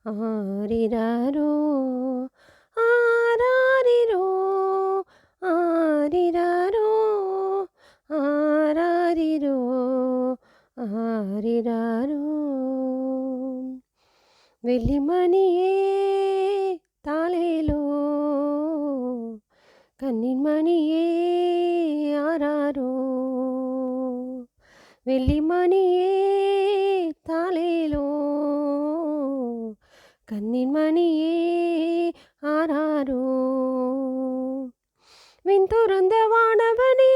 ஆரிராரோ ஆராரிரோ ஆரிராரோ ஆராரிரோ ஆரிராரோ. வெள்ளிமணியே தாளேலோ கண்ணின் மணியே ஆராரோ. வெள்ளிமணியே தாளேலோ கண்ணின் மணியே ஆராரோ. விண் துறந்த வானவனே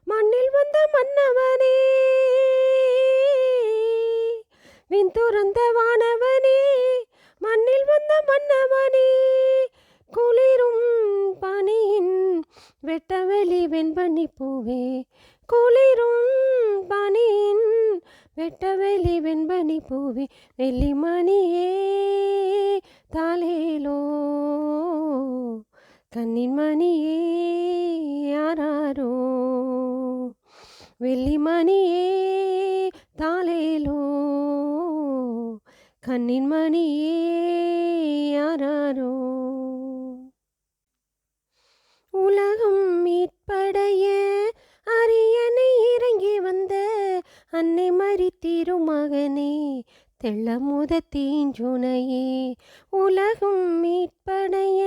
மண்ணில் வந்த மன்னவனே. விண் துறந்த வானவனே மண்ணில் வந்த மன்னவனே. குளிரும் பனியின் வெட்டவெளி வெண்பனி பூவே. குளிரும் பனியின் வெட்டவெளி வெண்பனி பூவே. வெள்ளிமணியே தாளேலோ கண்ணின் மணியே ஆராரோ. வெள்ளிமணியே தாளேலோ கண்ணின் மணியே ஆராரோ. உலகம் மீட்படைய அரியணை இறங்கி வந்த அன்னை மரி திருமகனே தெள்ளமுத தீஞ்சுனையே. உலகம் மீட்படைய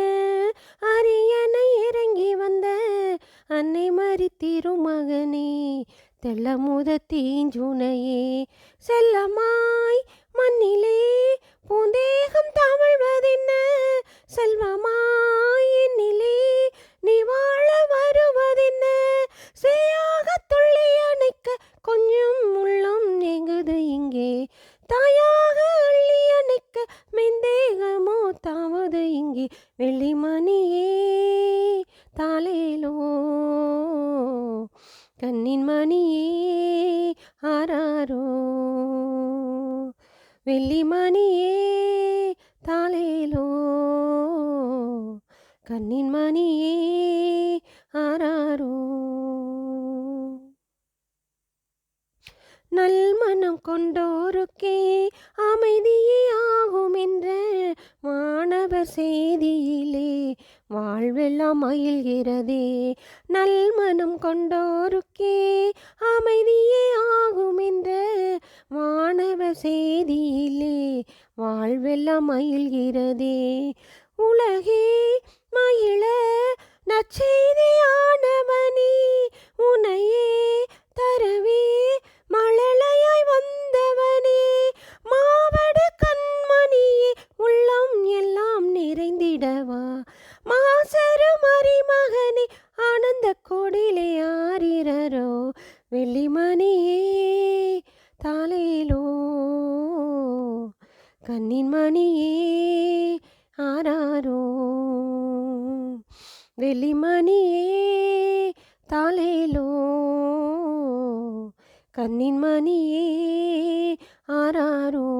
அரியணை இறங்கி வந்த அன்னை மரி திருமகனே தெள்ளமுத தீஞ்சுனையே. செல்லமாய் மண்ணிலே பூந்தேகம் தவழ்வதென்ன. செல்வமாய் என்னிலே நீ வாழ வருவதென்ன. சேயாக துள்ளி அணைக்க கொஞ்சம் உள்ளம் ஏங்குது இங்கே. தாயாக அள்ளி அணைக்க மெந்தேகமோ தாவுது இங்கே. வெள்ளிமணியே தாளேலோ கண்ணின் மணியே ஆராரோ. வெள்ளிமணியே தாளேலோ கண்ணின் மணியே ஆராரோ. நல்மனம் கொண்டோருக்கே அமைதியே ஆகும் என்ற மாணவர் செய்தியிலே வாழ்வெல்லாம் மகிழ்கிறதே. நல்மனம் கொண்டோருக்கே அமைதியே ஆகும் என்ற மாணவர் செய்தியிலே வாழ்வெல்லாம் மகிழ்கிறதே. உலகே மகிழ நற்செய்தியானவனே உனையே தரவே மழலையாய் வந்தவனே. மாவட கண்மணியே உள்ளம் எல்லாம் நிறைந்திடவா. மாசரு மரிமகனே ஆனந்த கோடிலே ஆரிரரோ. வெள்ளிமணியே தாளேலோ கண்ணின் மணியே ஆராரோ. வெள்ளிமணியே தாளேலோ கண்ணின் மணியே ஆராரோ.